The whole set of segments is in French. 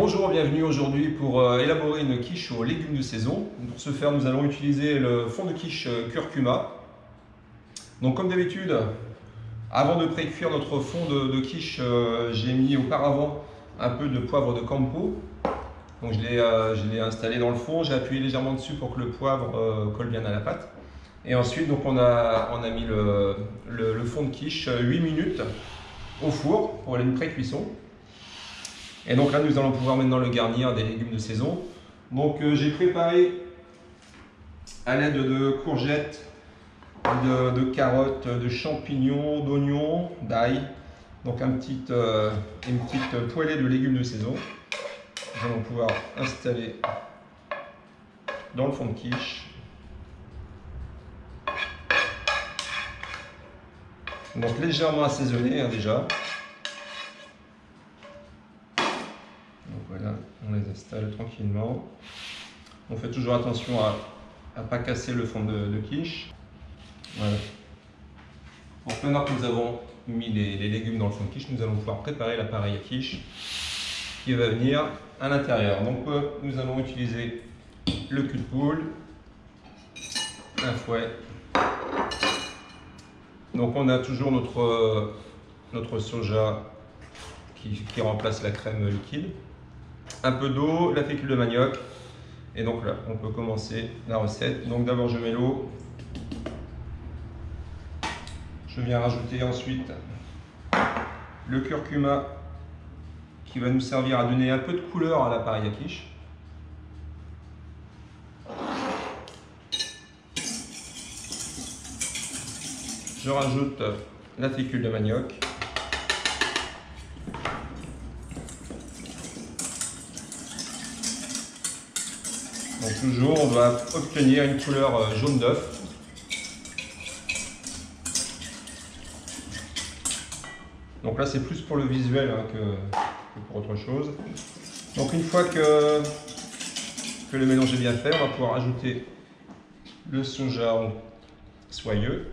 Bonjour, bienvenue aujourd'hui pour élaborer une quiche aux légumes de saison. Pour ce faire, nous allons utiliser le fond de quiche curcuma. Donc comme d'habitude, avant de pré-cuire notre fond de quiche, j'ai mis auparavant un peu de poivre de campo. Donc je l'ai installé dans le fond, j'ai appuyé légèrement dessus pour que le poivre colle bien à la pâte. Et ensuite, donc on a mis le fond de quiche 8 minutes au four pour une pré-cuisson. Et donc là, nous allons pouvoir maintenant le garnir des légumes de saison. Donc j'ai préparé à l'aide de courgettes, de carottes, de champignons, d'oignons, d'ail. Donc une petite poêlée de légumes de saison. Nous allons pouvoir installer dans le fond de quiche. Donc légèrement assaisonné déjà. Donc voilà, on les installe tranquillement. On fait toujours attention à ne pas casser le fond de quiche. Voilà. Donc maintenant que nous avons mis les légumes dans le fond de quiche, nous allons pouvoir préparer l'appareil à quiche qui va venir à l'intérieur. Donc nous allons utiliser le cul de poule, un fouet. Donc on a toujours notre soja qui remplace la crème liquide. Un peu d'eau, la fécule de manioc. Et donc là, on peut commencer la recette. Donc d'abord je mets l'eau. Je viens rajouter ensuite le curcuma qui va nous servir à donner un peu de couleur à l'appareil à quiche. Je rajoute la fécule de manioc. Donc toujours, on doit obtenir une couleur jaune d'œuf. Donc là, c'est plus pour le visuel que pour autre chose. Donc une fois que le mélange est bien fait, on va pouvoir ajouter le soja soyeux.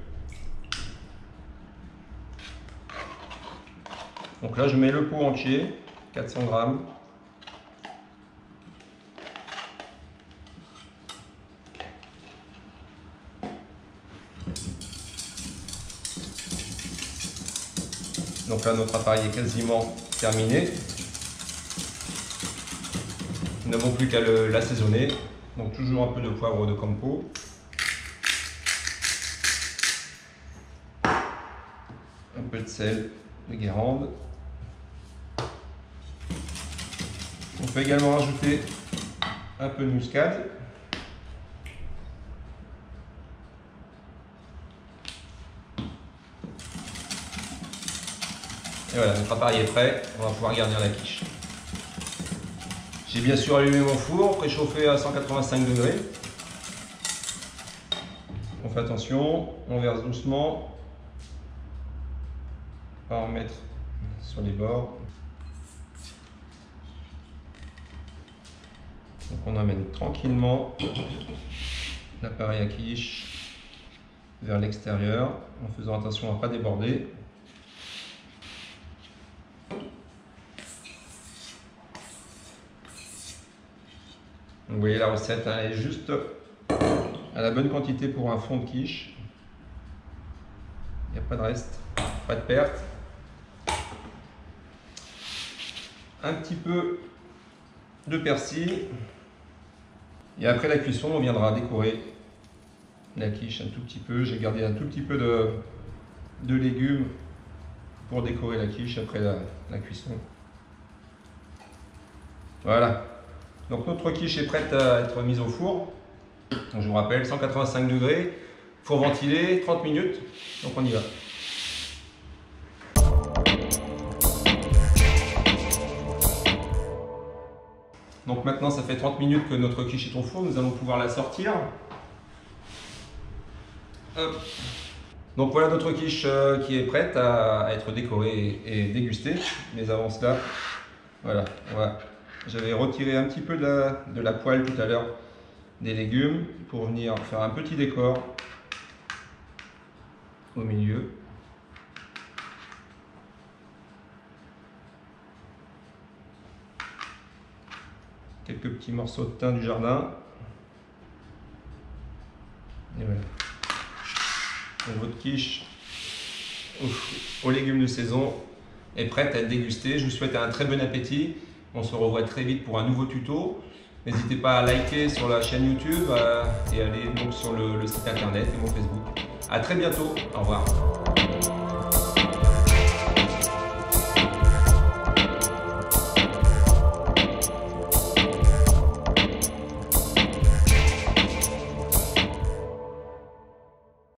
Donc là, je mets le pot entier, 400 grammes. Donc là, notre appareil est quasiment terminé. Nous n'avons plus qu'à l'assaisonner. Donc toujours un peu de poivre de campo. Un peu de sel de Guérande. On peut également rajouter un peu de muscade. Et voilà, notre appareil est prêt, on va pouvoir garnir la quiche. J'ai bien sûr allumé mon four, préchauffé à 185 degrés. On fait attention, on verse doucement. On va en mettre sur les bords. Donc on amène tranquillement l'appareil à quiche vers l'extérieur en faisant attention à ne pas déborder. Vous voyez la recette, hein, elle est juste à la bonne quantité pour un fond de quiche. Il n'y a pas de reste, pas de perte. Un petit peu de persil. Et après la cuisson, on viendra décorer la quiche un tout petit peu. J'ai gardé un tout petit peu de légumes pour décorer la quiche après la cuisson. Voilà. Donc notre quiche est prête à être mise au four. Donc, je vous rappelle, 185 degrés, four ventilé, 30 minutes. Donc on y va. Donc maintenant, ça fait 30 minutes que notre quiche est au four. Nous allons pouvoir la sortir. Hop. Donc voilà notre quiche qui est prête à être décorée et dégustée. Mais avant cela, voilà, j'avais retiré un petit peu de la poêle tout à l'heure des légumes pour venir faire un petit décor au milieu. petit morceau de thym du jardin. Et voilà. Donc votre quiche aux légumes de saison est prête à être dégustée. Je vous souhaite un très bon appétit. On se revoit très vite pour un nouveau tuto. N'hésitez pas à liker sur la chaîne YouTube et aller donc sur le site internet et mon Facebook. À très bientôt. Au revoir.